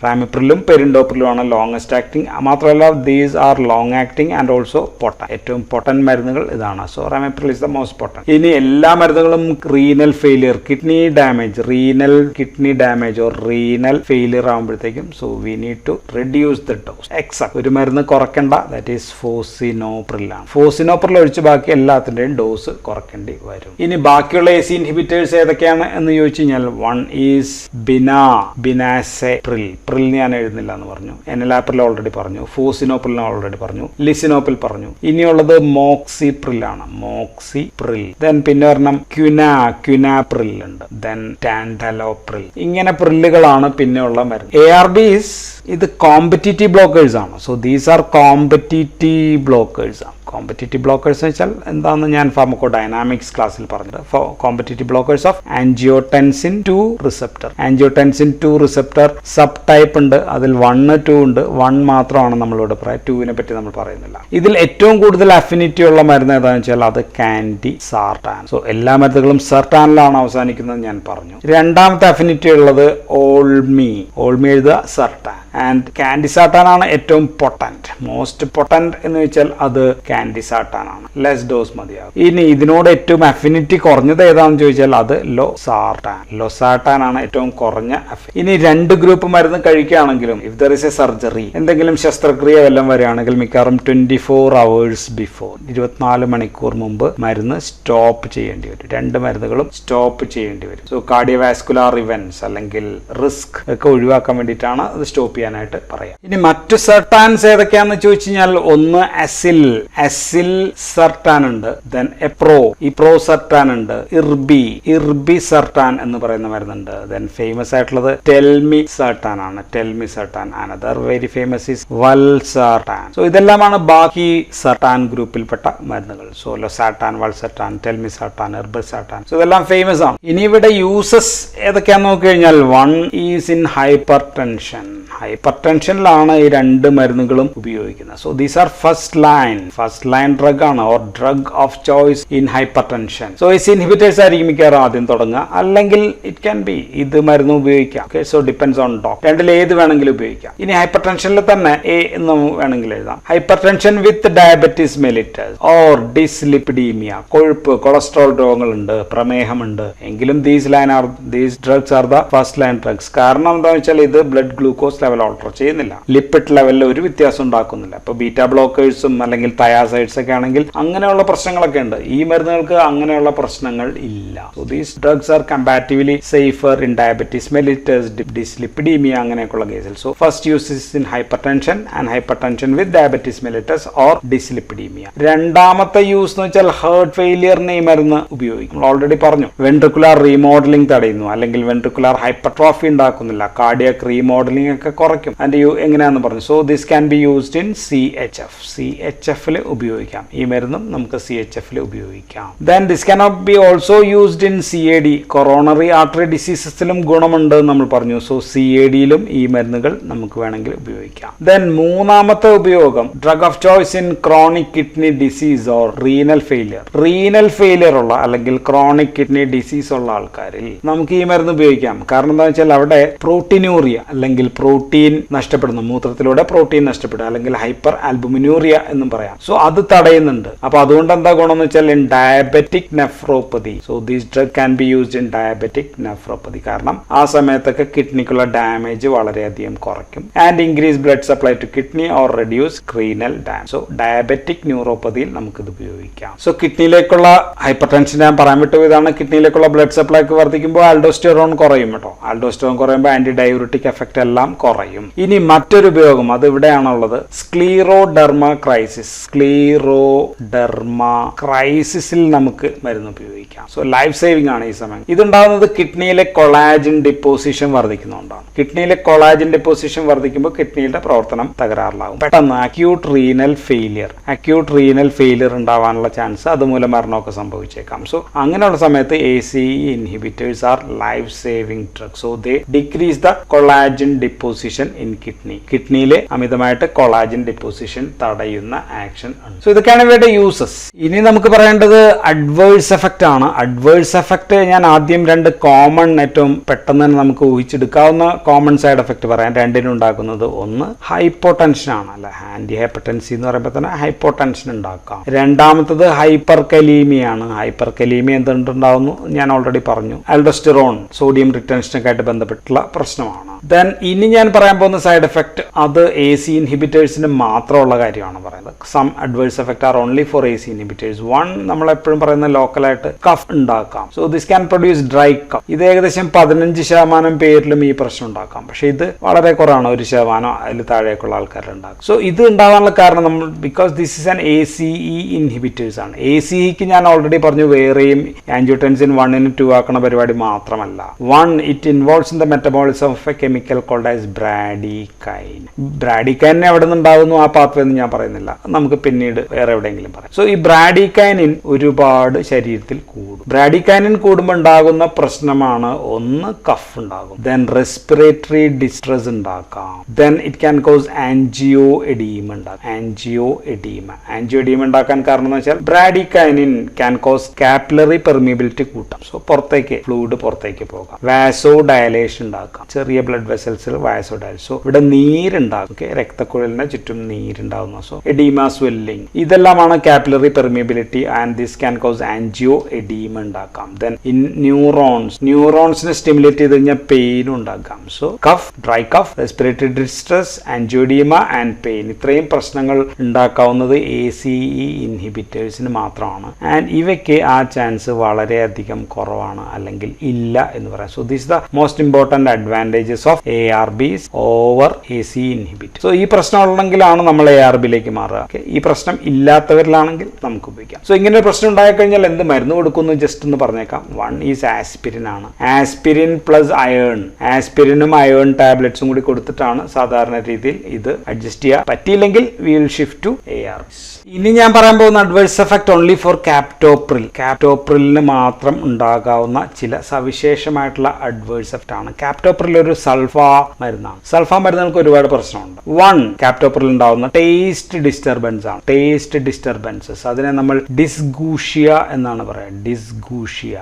റാമിപ്രിലും പെരിൻഡോപ്രിലും ആണ് ലോങ്സ്റ്റ് ആക്ടിങ്. മാത്രമല്ല these are long acting and also potent. ഏറ്റവും പൊട്ടൻ മരുന്നുകൾ ഇതാണ്. So ramipril is the most potent. ഇനി എല്ലാ മരുന്നുകളും renal failure, kidney damage or renal failure ആകുമ്പോഴത്തേക്കും so we need to reduce the dose. Except ഒരു മരുന്ന് കുറയ്ക്കേണ്ട, ദാറ്റ് ഈസ് ഫോസിനോപ്രിൽ ആണ്. ഫോസിനോപ്രിൽ ഒഴിച്ച് ബാക്കി എല്ലാത്തിൻ്റെയും ഡോസ് കുറയ്ക്കേണ്ടി വരും. ഇനി ബാക്കിയുള്ള AC ഇൻഹിബിറ്റേഴ്സ് ഏതൊക്കെയാണ് എന്ന് ചോദിച്ചു കഴിഞ്ഞാൽ വൺ ഈസ് ബിനാസെപ്രിൽ ഞാൻ എഴുതുന്നില്ല എന്ന് പറഞ്ഞു. എനലാപ്രിൽ ഓൾറെഡി പറഞ്ഞു, ഫോസിനോപ്രിൽ ഓൾറെഡി പറഞ്ഞു, ലിസിനോപ്രിൽ പറഞ്ഞു. ഇനിയുള്ളത് മോക്സിപ്രിൽ ആണ്. ദെൻ പിന്നെ ഒരെണ്ണം ക്യുനാപ്രിൽ ഉണ്ട്. ദെൻ ടാൻഡലോപ്രിൽ. ഇങ്ങനെ പ്രില്ലുകളാണ് പിന്നെയുള്ള മരുന്ന്. ARBs ഇത് കോമ്പറ്റീറ്റീവ് ബ്ലോക്കേഴ്സ് ആണ്. So these R competitive blockers ആണ്. കോമ്പറ്റീറ്റീവ് ബ്ലോക്കേഴ്സ് എന്ന് വെച്ചാൽ എന്താണെന്ന് ഞാൻ ഫാർമക്കോ ഡൈനാമിക്സ് ക്ലാസ്സിൽ പറഞ്ഞത്. Competitive blockers of angiotensin 2 receptor. Angiotensin 2 receptor sub type ഉണ്ട്. അതിൽ 1, 2 ഉണ്ട്. 1 മാത്രമാണ് നമ്മളിവിടെ പറയാം, 2-നെ പറ്റി നമ്മൾ പറയുന്നില്ല. ഇതിൽ ഏറ്റവും കൂടുതൽ അഫിനിറ്റി ഉള്ള മരുന്ന് ഏതാണെന്ന് വെച്ചാൽ അത് കാൻഡിസാർട്ടാൻ. സോ എല്ലാ മരുന്നുകളും സർട്ടാനിലാണ് അവസാനിക്കുന്നത് ഞാൻ പറഞ്ഞു. രണ്ടാമത്തെ അഫിനിറ്റി ഉള്ളത് ഓൾമി എഴുതുക, സർട്ടാൻ. ആൻഡ് കാൻഡിസാർട്ടാൻ ആണ് ഏറ്റവും പൊട്ടന്റ്, മോസ്റ്റ് പൊട്ടന്റ് എന്ന് വെച്ചാൽ അത് കാൻഡിസാർട്ടാൻ ആണ്. ലെസ് ഡോസ് മതിയാകും. ഇനി ഇതിനോട് ഏറ്റവും അഫിനിറ്റി കുറഞ്ഞത് ഏതാണെന്ന് ചോദിച്ചാൽ അത് ലൊസാർട്ടാൻ ആണ് ഏറ്റവും കുറഞ്ഞ അഫിനിറ്റി. ഇനി 2 ഗ്രൂപ്പ് മരുന്ന് കഴിക്കുകയാണെങ്കിലും if there is a surgery, എന്തെങ്കിലും ശസ്ത്രക്രിയ വല്ലതും വരികയാണെങ്കിൽ മിക്കവാറും 24 hours ബിഫോർ, 24 മണിക്കൂർ മുമ്പ് മരുന്ന് സ്റ്റോപ്പ് ചെയ്യേണ്ടി വരും. 2 മരുന്നുകളും സ്റ്റോപ്പ് ചെയ്യേണ്ടി വരും. സോ കാർഡിയോവാസ്കുലാർ ഇവന്റ്സ് അല്ലെങ്കിൽ റിസ്ക് ഒക്കെ ഒഴിവാക്കാൻ വേണ്ടിയിട്ടാണ് അത് സ്റ്റോപ്പ് ചെയ്യാനായിട്ട് പറയാം. ഇനി മറ്റു സർട്ടാൻസ് ഏതൊക്കെയാണെന്ന് ചോദിച്ചു കഴിഞ്ഞാൽ ഒന്ന് അസിൽ സർട്ടാൻ ഉണ്ട്, ദെൻ എപ്രോ സർട്ടാൻ ഉണ്ട്, ഇർബി സർട്ടാൻ എന്ന് പറയുന്ന മരുന്നുണ്ട്, ദെൻ ഫേമസ് ആയിട്ടുള്ളത് ടെൽമി സർട്ടാൻ ആണ്. Another very famous is valsartan. So ഇതെല്ലാമാണ് ബാക്കി സർട്ടാൻ ഗ്രൂപ്പിൽപ്പെട്ട മരുന്നുകൾ. So losartan, valsartan, telmisartan, irbesartan. So ഇതെല്ലാം ഫേമസ് ആണ്. ഇനി ഇവിടെ യൂസസ് ഏതൊക്കെയാന്ന് നോക്കി കഴിഞ്ഞാൽ വൺ ഈസ് ഇൻ ഹൈപ്പർ ടെൻഷനിലാണ് ഈ രണ്ട് മരുന്നുകളും ഉപയോഗിക്കുന്നത്. So these are first line drug ആണ്, or drug of choice in hypertension. So ACE inhibitors ആയിരിക്കും മിക്കവാറും ആദ്യം തുടങ്ങുക, അല്ലെങ്കിൽ ഇറ്റ് ക്യാൻ ബി ഇത് മരുന്ന് ഉപയോഗിക്കാം. Okay, so depends on doctor. രണ്ടിൽ ഏത് വേണമെങ്കിലും ഉപയോഗിക്കാം. ഇനി ഹൈപ്പർ ടെൻഷനിൽ തന്നെ എ എന്ന് വേണമെങ്കിൽ എഴുതാം. Hyper tension with diabetes mellitus or dyslipidaemia, കൊഴുപ്പ് കൊളസ്ട്രോൾ രോഗങ്ങളുണ്ട്, പ്രമേഹമുണ്ട് എങ്കിലും these drugs are the first line drugs. കാരണം എന്താണെന്ന് വെച്ചാൽ ഇത് ബ്ലഡ് ഗ്ലൂക്കോസ് ലെവൽ ഓൾട്ടർ ചെയ്യുന്നില്ല, ലിപ്പിഡ് ലെവലിൽ ഒരു വ്യത്യാസം ഉണ്ടാക്കുന്നില്ല. ഇപ്പൊ ബീറ്റാ ബ്ലോക്കേഴ്സും അല്ലെങ്കിൽ തയാസൈഡ്സ് ഒക്കെ ആണെങ്കിൽ അങ്ങനെയുള്ള പ്രശ്നങ്ങളൊക്കെ ഉണ്ട്. ഈ മരുന്നുകൾക്ക് അങ്ങനെയുള്ള പ്രശ്നങ്ങൾ ഇല്ല. So these drugs R comparatively safer in diabetes mellitus, dyslipidaemia അങ്ങനെയൊക്കെയുള്ള കേസിൽ. So first use is in hyper tension and hyper tension with diabetes mellitus or dyslipidaemia. രണ്ടാമത്തെ യൂസ് എന്ന് വെച്ചാൽ ഹാർട്ട് ഫെയിലിയറിന് ഈ മരുന്ന് ഉപയോഗിക്കും. നമ്മൾ ഓൾറെഡി പറഞ്ഞു, വെൻട്രിക്കുലാർ റീമോഡലിംഗ് തടയുന്നു, അല്ലെങ്കിൽ വെൻട്രിക്കുലാർ ഹൈപ്പർട്രോഫി ഉണ്ടാക്കുന്നില്ല, കാർഡിയക് റീമോഡലിംഗ് ഒക്കെ കുറയ്ക്കും. അതിന്റെ എങ്ങനെയാണെന്ന് പറഞ്ഞു. So this can be used in CHF ഉപയോഗിക്കാം. ഈ മരുന്നും നമുക്ക് CHF ഉപയോഗിക്കാം. Then this cannot be also used in CAD, coronary artery ഡിസീസസിലും ഗുണമുണ്ട് നമ്മൾ പറഞ്ഞു. സോ CADയിലും ഈ മരുന്നുകൾ നമുക്ക് വേണമെങ്കിൽ ഉപയോഗിക്കാം. ദെൻ മൂന്നാമത്തെ ഉപയോഗം drug of choice in chronic kidney disease or renal failure ഉള്ള അല്ലെങ്കിൽ ക്രോണിക് കിഡ്നി ഡിസീസ് ഉള്ള ആൾക്കാരിൽ നമുക്ക് ഈ മരുന്ന് ഉപയോഗിക്കാം. കാരണം എന്താ വെച്ചാൽ അവിടെ പ്രോട്ടീനൂറിയ അല്ലെങ്കിൽ പ്രോട്ടീൻ നഷ്ടപ്പെടുന്നു, മൂത്രത്തിലൂടെ പ്രോട്ടീൻ നഷ്ടപ്പെടുക, അല്ലെങ്കിൽ ഹൈപ്പർ ആൽബുമിനൂറിയ എന്നും പറയാം. സോ അത് തടയുന്നുണ്ട്. അപ്പൊ അതുകൊണ്ട് എന്താ ഗുണം എന്ന് വെച്ചാൽ in diabetic nephropathy. So these drug can be used in diabetic nephropathy. കാരണം ആ സമയത്തൊക്കെ കിഡ്നിക്കുള്ള ഡാമേജ് വളരെയധികം കുറയ്ക്കും. And increase blood supply to kidney or reduce renal damage. So diabetic ന്യൂറോപ്പതിയിൽ നമുക്കിത് ഉപയോഗിക്കാം. സോ കിഡ്നിയിലേക്കുള്ള ഹൈപ്പർ ടെൻഷൻ ഞാൻ പറയാൻ വിട്ടു ഇതാണ്. കിഡ്നിയിലേക്കുള്ള ബ്ലഡ് സപ്ലൈ ഒക്കെ വർദ്ധിക്കുമ്പോൾ ആൽഡോസ്റ്റെറോൺ കുറയും കേട്ടോ. ആൽഡോസ്റ്റെറോൺ കുറയുമ്പോൾ ആന്റി ഡയൂറിറ്റിക് എഫക്ട് എല്ലാം കുറയും. ഇനി മറ്റൊരു ഉപയോഗം അത് ഇവിടെയാണുള്ളത്, സ്ക്ലീറോഡെർമ ക്രൈസിസിൽ നമുക്ക് മരുന്ന് ഉപയോഗിക്കാം. സോ ലൈഫ് സേവിംഗ് ആണ് ഈ സമയം. ഇതുണ്ടാകുന്നത് കിഡ്നിയിലെ കൊളാജിൻ ഡിപ്പോസിഷൻ വർദ്ധിക്കുന്നതുകൊണ്ടാണ്. കിഡ്നിയിലെ കൊളാജിൻ ഡിപ്പോസിഷൻ വർദ്ധിക്കുമ്പോൾ കിഡ്നിയുടെ പ്രവർത്തനം തകരാറിലാകും. പെട്ടെന്ന് അക്യൂട്ട് റീനൽ ഫെയിലിയർ ഉണ്ടാവാനുള്ള ചാൻസ്, അതുമൂലം മരണമൊക്കെ സംഭവിച്ചേക്കാം. സോ അങ്ങനെയുള്ള സമയത്ത് ACE inhibitors are life saving drug. So they decrease the collagen deposition in കിഡ്നിയിലെ അമിതമായിട്ട് കൊളാജിൻ ഡിപ്പോസിഷൻ തടയുന്ന ആക്ഷൻ ആണ്. സോ ഇതൊക്കെയാണ് ഇവയുടെ യൂസസ്. ഇനി നമുക്ക് പറയേണ്ടത് അഡ്വേഴ്സ് എഫക്റ്റ് ആണ്. അഡ്വേഴ്സ് എഫക്റ്റ് ഞാൻ ആദ്യം രണ്ട് കോമൺ, ഏറ്റവും പെട്ടെന്ന് തന്നെ നമുക്ക് ഊഹിച്ചെടുക്കാവുന്ന കോമൺ സൈഡ് എഫക്റ്റ് പറയാം. രണ്ടിനും ഉണ്ടാക്കുന്നത് ഒന്ന് ഹൈപ്പോടെൻഷൻ ആണ്, അല്ലെ ആന്റി ഹൈപ്പർടെൻസി എന്ന് പറയുമ്പോൾ തന്നെ ഹൈപ്പോടെൻഷൻ ഉണ്ടാക്കാം. രണ്ടാമത്തത് ഹൈപ്പർ കലീമിയ ആണ്. ഹൈപ്പർ കലീമിയ എന്തുണ്ടാവുന്നു ഞാൻ ഓൾറെഡി പറഞ്ഞു, ആൽഡോസ്റ്റെറോൺ സോഡിയം റിട്ടൻഷനൊക്കെ ആയിട്ട് ബന്ധപ്പെട്ടുള്ള പ്രശ്നമാണ്. ദെൻ ഇനി ഞാൻ പറയാൻ പോകുന്ന സൈഡ് എഫക്ട് അത് AC ഇൻഹിബിറ്റേഴ്സിന് മാത്രമുള്ള കാര്യമാണ് പറയുന്നത്. Some adverse effect are only for AC inhibitors. One, നമ്മൾ എപ്പോഴും പറയുന്ന ലോക്കലായിട്ട് കഫ് ഉണ്ടാക്കാം. So this can produce dry cough. ഇത് ഏകദേശം 15% പേരിലും ഈ പ്രശ്നം ഉണ്ടാക്കാം. പക്ഷെ ഇത് വളരെ കുറവാണ്, 1% അതിൽ താഴേക്കുള്ള ആൾക്കാരുണ്ടാകും. സോ ഇത് ഉണ്ടാകാനുള്ള കാരണം നമ്മൾ because this is an ACE inhibitors ആണ്. ACEക്ക് ഞാൻ ഓൾറെഡി പറഞ്ഞു വേറെയും ആൻജിയോടെൻസിൻ 1 2 ആക്കണ പരിപാടി മാത്രമല്ല. It involves in the metabolism of a chemical called as bradykinin. Bradykinin എവിടെ നിന്നുണ്ടാകുന്നു ആ പാത്വേ എന്ന് ഞാൻ പറയുന്നില്ല, നമുക്ക് പിന്നീട് വേറെ എവിടെയെങ്കിലും പറയാം. സോ ഈ ബ്രാഡിക്കൈനിൻ ഒരുപാട് ശരീരത്തിൽ കൂടും. ബ്രാഡിക്കൈനിൻ കൂടുമ്പോൾ ഉണ്ടാകുന്ന പ്രശ്നമാണ് ഒന്ന് കഫ് ഉണ്ടാകും, ദെൻ റെസ്പിറേറ്ററി ഡിസ്ട്രസ് ഉണ്ടാക്കാം, then it can cause angioedema ഉണ്ടാക്കാം. ആൻജിയോ എഡീമ ഉണ്ടാക്കാൻ കാരണം എന്ന് വെച്ചാൽ bradykinin can cause capillary permeability കൂട്ടാം. സോ ഫ്ലൂയിഡ് പുറത്തേക്ക് പോകാം. വാസോ ഡയലേഷൻ ഉണ്ടാക്കാം, ചെറിയ ബ്ലഡ് വെസൽസിൽ വാസോ ഡയലേഷൻ. സോ ഇവിടെ നീരുണ്ടാകും, രക്തക്കുഴലിന് ചുറ്റും നീരുണ്ടാകുന്നു. സോ എഡീമ, സ്വെല്ലിംഗ്, ഇതെല്ലാമാണ് capillary permeability and this can cause angioedema ഉണ്ടാക്കാം. ദെൻ ഇൻ ന്യൂറോൺസിനെ സ്റ്റിമുലേറ്റ് ചെയ്ത് കഴിഞ്ഞാൽ പെയിനും ഉണ്ടാക്കാം. So cough, dry cough, respiratory distress, angioedema and pain, ഇത്രയും പ്രശ്നങ്ങൾ ഉണ്ടാക്കാവുന്നത് ACE ഇൻഹിബിറ്റേഴ്സിന് മാത്രമാണ്. ആൻഡ് ഇവയ്ക്ക് ആ ചാൻസ് വളരെയധികം കുറവാണ്, അല്ലെങ്കിൽ ഇല്ല എന്ന് പറയാം. So this the most important advantages of ARBs over AC inhibitor. So ഈ പ്രശ്നം ഉണ്ടെങ്കിലാണ് നമ്മൾ ARBയിലേക്ക് മാറുക. ഈ പ്രശ്നം ഇല്ലാത്തവരിലാണെങ്കിൽ നമുക്ക് ഉപയോഗിക്കാം. സോ ഇങ്ങനെ ഒരു പ്രശ്നം ഉണ്ടായിക്കഴിഞ്ഞാൽ എന്ത് മരുന്ന് കൊടുക്കുന്നു ജസ്റ്റ് ഒന്ന് പറഞ്ഞേക്കാം. വൺ ഈസ് ആസ്പിരിൻ ആണ്. ആസ്പിരിൻ പ്ലസ് അയേൺ, ആസ്പിരിനും അയേൺ ടാബ്ലറ്റ്സും കൂടി കൊടുത്തിട്ടാണ് സാധാരണ രീതിയിൽ ഇത് അഡ്ജസ്റ്റ് ചെയ്യുക. പറ്റിയില്ലെങ്കിൽ we will shift to ARBs. ഇനി ഞാൻ പറയാൻ പോകുന്ന adverse effect only for captopril. ക്യാപ്റ്റോപ്രിലിന് മാത്രം ഉണ്ടാകാവുന്ന ചില സവിശേഷമായിട്ടുള്ള അഡ്വേഴ്സ് എഫക്ട് ആണ്. ക്യാപ്റ്റോപ്രിൽ ഒരു സൾഫാ മരുന്നാണ്. സൾഫാ മരുന്നുകൾക്ക് ഒരുപാട് പ്രശ്നമുണ്ട്. വൺ, ക്യാപ്റ്റോപ്രിൽ ഉണ്ടാവുന്ന ടേസ്റ്റ് ഡിസ്റ്റർബൻസ് ആണ്. ടേസ്റ്റ് ഡിസ്റ്റർബൻസസ്, അതിനെ നമ്മൾ ഡിസ്ഗൂഷ്യ എന്നാണ് പറയുക. ഡിസ്ഗൂഷ്യ,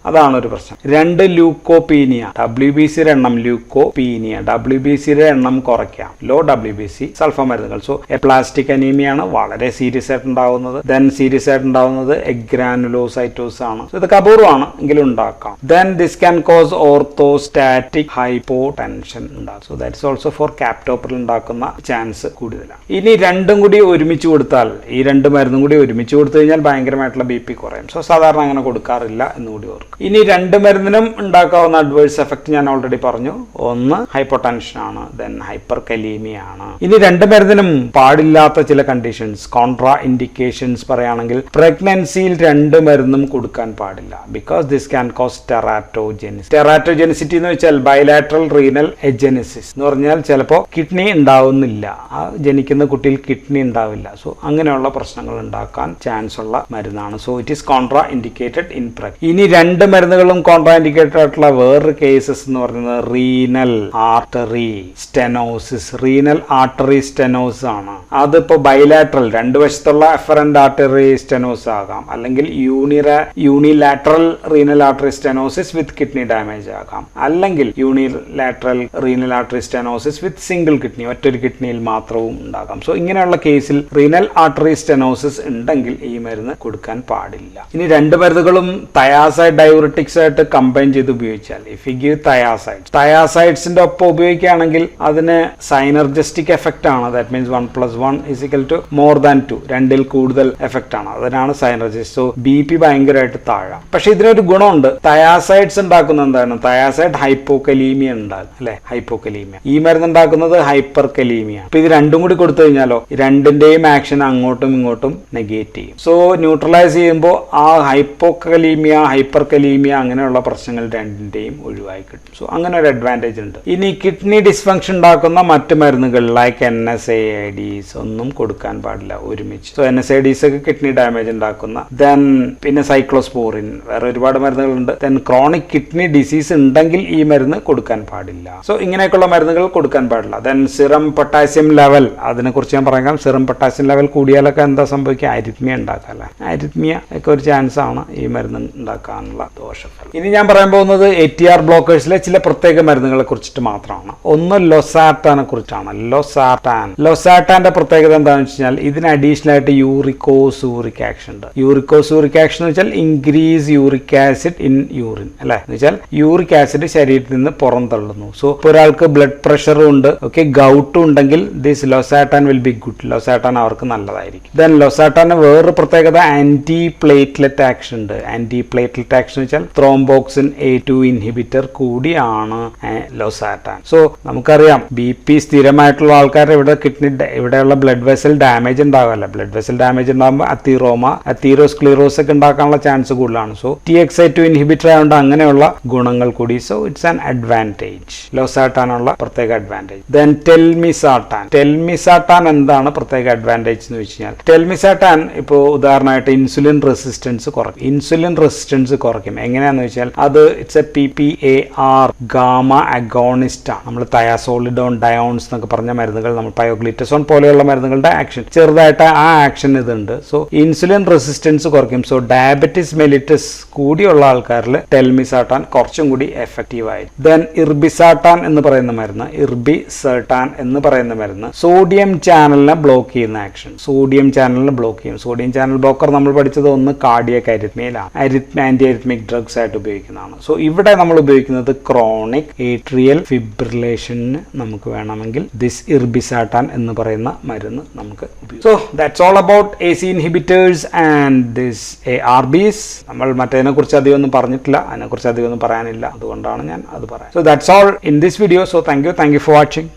അതാണ് ഒരു പ്രശ്നം. രണ്ട്, ലൂക്കോപീനിയ. WBCയുടെ എണ്ണം ലൂക്കോപീനിയ, WBCയുടെ എണ്ണം കുറയ്ക്കാം. ലോ WBC സൾഫ മരുന്നുകൾ. സോ എപ്ലാസ്റ്റിക് അനീമിയാണ് വളരെ സീരിയസ് ആയിട്ട് ഉണ്ടാവുന്നത്. ദെൻ സീരിയസ് ആയിട്ട് ഉണ്ടാവുന്നത് എഗ്രാനുലോസൈറ്റോസ് ആണ്. ഇതൊക്കെ അപൂർവമാണ് എങ്കിലും ഉണ്ടാക്കാം. Then this can cause orthostatic hypotension ഉണ്ടാകും. So that is also for captopril ഉണ്ടാക്കുന്ന ചാൻസ് കൂടുതലാണ്. ഇനി രണ്ടും കൂടി ഒരുമിച്ച് കൊടുത്താൽ, ഈ രണ്ട് മരുന്നും കൂടി ഒരുമിച്ച് കൊടുത്തു കഴിഞ്ഞാൽ ഭയങ്കരമായിട്ടുള്ള BP കുറയും. സോ സാധാരണ അങ്ങനെ കൊടുക്കാറില്ല എന്നുകൂടി. ഇനി രണ്ട് മരുന്നിനും ഉണ്ടാക്കാവുന്ന അഡ്വേഴ്സ് എഫക്ട് ഞാൻ ഓൾറെഡി പറഞ്ഞു. ഒന്ന് ഹൈപ്പോടെൻഷൻ ആണ്, ദെൻ ഹൈപ്പർ കലീമിയ ആണ്. ഇനി രണ്ട് മരുന്നിനും പാടില്ലാത്ത ചില കണ്ടീഷൻസ്, കോൺട്രാ ഇൻഡിക്കേഷൻസ് പറയുകയാണെങ്കിൽ പ്രഗ്നൻസിയിൽ രണ്ട് മരുന്നും കൊടുക്കാൻ പാടില്ല. Because this can cause teratogenicity. Teratogenicity എന്ന് വെച്ചാൽ ബൈലാറ്ററൽ റീനൽ എജെനിസിസ് എന്ന് പറഞ്ഞാൽ ചിലപ്പോൾ കിഡ്നി ഉണ്ടാവുന്നില്ല, ആ ജനിക്കുന്ന കുട്ടിയിൽ കിഡ്നി ഉണ്ടാവില്ല. സോ അങ്ങനെയുള്ള പ്രശ്നങ്ങൾ ഉണ്ടാക്കാൻ ചാൻസ് ഉള്ള മരുന്നാണ്. So it is contra indicated in pregnancy. ഇനി രണ്ട് മരുന്നുകളും കോൺട്രാ ഇൻഡിക്കേറ്റഡ് ആയിട്ടുള്ള വേറൊരു കേസസ് എന്ന് പറയുന്നത് renal artery stenosis. Renal artery stenosis ആണ്. അതിപ്പോ ബൈലാറ്ററൽ രണ്ട് വശത്തുള്ള എഫറന്റ് ആർട്ടറി സ്റ്റെനോസിസ് ആകാം, അല്ലെങ്കിൽ യൂണിലാറ്ററൽ റീനൽ ആർട്ടറി സ്റ്റെനോസിസ് വിത്ത് കിഡ്നി ഡാമേജ് ആകാം, അല്ലെങ്കിൽ യൂണിലാറ്ററൽ റീനൽ ആർട്ടറി സ്റ്റെനോസിസ് വിത്ത് സിംഗിൾ കിഡ്നി, ഒറ്റൊരു കിഡ്നിയിൽ മാത്രവും ഉണ്ടാകാം. സോ ഇങ്ങനെയുള്ള കേസിൽ റീനൽ ആർട്ടറി സ്റ്റെനോസിസ് ഉണ്ടെങ്കിൽ ഈ മരുന്ന് കൊടുക്കാൻ പാടില്ല. ഇനി രണ്ട് മരുന്നുകളും തയാസൈഡ് ഡയൂറിറ്റിക്സ് ആയിട്ട് കമ്പൈൻ ചെയ്ത് ഉപയോഗിച്ചാൽ, ഇഫ് യു ഗിവ് തയാസൈഡ്സിന്റെ ഒപ്പം ഉപയോഗിക്കുകയാണെങ്കിൽ അതിന് സൈനർജസ്റ്റിക് എഫക്റ്റ് ആണ്. ദാറ്റ് മീൻസ് 1+1 = more than 2, രണ്ടിൽ കൂടുതൽ എഫക്റ്റ് ആണ്. അതിനാണ് സൈനർജസ്റ്റ്. സോ BP ഭയങ്കരമായിട്ട് താഴാം. പക്ഷെ ഇതിനൊരു ഗുണമുണ്ട്. തയാസൈഡ്സ് ഉണ്ടാക്കുന്ന എന്താണ്? തയാസൈഡ് ഹൈപ്പോകലീമിയ ഉണ്ടാകും അല്ലെ, ഹൈപ്പോകലീമിയ. ഈ മരുന്ന് ഉണ്ടാക്കുന്നത് ഹൈപ്പർ കലീമിയ. അപ്പൊ ഇത് രണ്ടും കൂടി കൊടുത്തു കഴിഞ്ഞാലോ രണ്ടിന്റെയും ആക്ഷൻ അങ്ങോട്ടും ഇങ്ങോട്ടും നെഗേറ്റ് ചെയ്യും. സോ ന്യൂട്രലൈസ് ചെയ്യുമ്പോൾ ആ ഹൈപ്പോകലീമിയ, ഹൈപ്പർ കലീമിയ അങ്ങനെയുള്ള പ്രശ്നങ്ങൾ രണ്ടിന്റെയും ഒഴിവായി കിട്ടും. സോ അങ്ങനെ ഒരു അഡ്വാൻറ്റേജ് ഉണ്ട്. ഇനി കിഡ്നി ഡിസ്ഫങ്ഷൻ ഉണ്ടാക്കുന്ന മറ്റ് മരുന്നുകൾ ലൈക്ക് NSAIDs ഒന്നും കൊടുക്കാൻ പാടില്ല ഒരുമിച്ച്. സോ NSAIDs ഒക്കെ കിഡ്നി ഡാമേജ് ഉണ്ടാക്കുന്ന. ദെൻ പിന്നെ സൈക്ലോസ്പോറിൻ, വേറെ ഒരുപാട് മരുന്നുകളുണ്ട്. ദെൻ ക്രോണിക് കിഡ്നി ഡിസീസ് ഉണ്ടെങ്കിൽ ഈ മരുന്ന് കൊടുക്കാൻ പാടില്ല. സോ ഇങ്ങനെയൊക്കെയുള്ള മരുന്നുകൾ കൊടുക്കാൻ പാടില്ല. ദെൻ സിറം പൊട്ടാസ്യം ലെവൽ, അതിനെ കുറിച്ച് ഞാൻ പറയാം. സിറം പൊട്ടാസ്യം ലെവൽ കൂടിയാലൊക്കെ എന്താ സംഭവിക്കുക? അരിത്മിയ ഉണ്ടാക്കാം അല്ലെ. അരിത്മിയ ഒക്കെ ഒരു ചാൻസ് ആണ് ഈ മരുന്ന് ഉണ്ടാക്കാനുള്ള ദോഷഫലം. ഇനി ഞാൻ പറയാൻ പോകുന്നത് ATR ബ്ലോക്കേഴ്സിലെ ചില പ്രത്യേക മരുന്നുകളെ കുറിച്ചിട്ട് മാത്രമാണ്. ഒന്ന് ലൊസാറ്റാനെ കുറിച്ചാണ്. ലൊസാറ്റാന്റെ പ്രത്യേകത എന്താണെന്ന് വെച്ച് കഴിഞ്ഞാൽ ഇതിന് അഡീഷണൽ ആയിട്ട് യൂറികോസൂറിക് ആക്ഷൻ ഉണ്ട്. യൂറികോസൂറിക് ആക്ഷൻ എന്ന് വെച്ചാൽ increase uric acid in urine അല്ലെ, എന്ന് വെച്ചാൽ യൂറിക് ആസിഡ് ശരീരത്തിൽ നിന്ന് പുറന്തള്ളുന്നു. സോ ഒരാൾക്ക് ബ്ലഡ് പ്രഷറും ഉണ്ട്, ഓക്കെ, ഗൗട്ടും ഉണ്ടെങ്കിൽ ദിസ് ലൊസാറ്റാൻ വിൽ ബി ഗുഡ്. ലൊസാറ്റാൻ അവർക്ക് നല്ലതായിരിക്കും. ദെൻ ലൊസാറ്റാന് വേറൊരു പ്രത്യേകത ആന്റി പ്ലേറ്റ്ലെറ്റ് ആക്ഷൻ ഉണ്ട്. ആന്റി പ്ലേറ്റ്ലെറ്റ് ആക്ഷൻ വെച്ചാൽ ത്രോംബോക്സിൻ A2 ഇൻഹിബിറ്റർ കൂടിയാണ് ലൊസാറ്റാൻ. സോ നമുക്കറിയാം BP സ്ഥിരമായിട്ടുള്ള ആൾക്കാർ ഇവിടെയുള്ള ബ്ലഡ് വെസൽ ഡാമേജ് ഉണ്ടാവില്ല. ബ്ലഡ് വെസൽ ഡാമേജ് ഉണ്ടാകുമ്പോൾ അത്തീറോസ്ക്ലീറോസ് ഒക്കെ ഉണ്ടാക്കാനുള്ള ചാൻസ് കൂടുതലാണ്. സോ TXA2 ഇൻഹിബിറ്റർ ആയതുകൊണ്ട് അങ്ങനെയുള്ള ഗുണങ്ങൾ കൂടി. So it's an advantage. ലൊസാറ്റാനുള്ള പ്രത്യേക അഡ്വാൻറ്റേജ്. ദെൻ ടെൽമിസാട്ടാൻ എന്താണ് പ്രത്യേക അഡ്വാൻറ്റേജ് എന്ന് വെച്ച് കഴിഞ്ഞാൽ, ടെൽമിസാട്ടാൻ ഇപ്പോൾ ഉദാഹരണമായിട്ട് ഇൻസുലിൻ റെസിസ്റ്റൻസ് കുറയ്ക്കും. എങ്ങനെയാന്ന് വെച്ചാൽ അത് it's A PPAR gamma agonist ആണ്. നമ്മൾ തയാസോളിഡോൺ ഡയോൺസ് എന്നൊക്കെ പറഞ്ഞ മരുന്നുകൾ, നമ്മൾ പയോഗ്ലിറ്റസോൺ പോലെയുള്ള മരുന്നുകളുടെ ആക്ഷൻ ചെറുതായിട്ട് ആ ആക്ഷൻ ഇതുണ്ട്. സോ ഇൻസുലിൻ റെസിസ്റ്റൻസ് കുറയ്ക്കും. സോ ഡയബറ്റിസ് മെലിറ്റസ് കൂടിയുള്ള ആൾക്കാരിൽ ടെൽമിസാട്ടാൻ കുറച്ചും കൂടി എഫക്റ്റീവ് ആയി. ദെൻ ഇർബിസാട്ടാൻ എന്ന് പറയുന്ന മരുന്ന് സോഡിയം ചാനലിനെ ബ്ലോക്ക് ചെയ്യുന്ന ആക്ഷൻ. സോഡിയം ചാനൽ ബ്ലോക്ക് ചെയ്യും. സോഡിയം ചാനൽ ബ്ലോക്കർ നമ്മൾ പഠിച്ചത് ഒന്ന് കാർഡിയക് അരിത്മിയയിലാണ്, ആന്റി ആന്റിറിത്മിക് ഡ്രഗ്സ് ആയിട്ട് ഉപയോഗിക്കുന്നതാണ്. സോ ഇവിടെ നമ്മൾ ഉപയോഗിക്കുന്നത് ക്രോണിക് ഏട്രിയൽ ഫിബ്രിലേഷന് നമുക്ക് വേണമെങ്കിൽ ദിസ് ഇർബിസാട്ടാൻ എന്ന് പറയുന്ന മരുന്ന് നമുക്ക് ഉപയോഗിക്കാം. So that's all about AC inhibitors and this ARBs. നമ്മൾ മറ്റേതിനെ കുറിച്ച് അധികം ഒന്നും പറഞ്ഞിട്ടില്ല, അതിനെക്കുറിച്ച് അധികം ഒന്നും പറയാനില്ല, അതുകൊണ്ടാണ് ഞാൻ അത് പറയാം. So that's all in this video. So thank you for watching.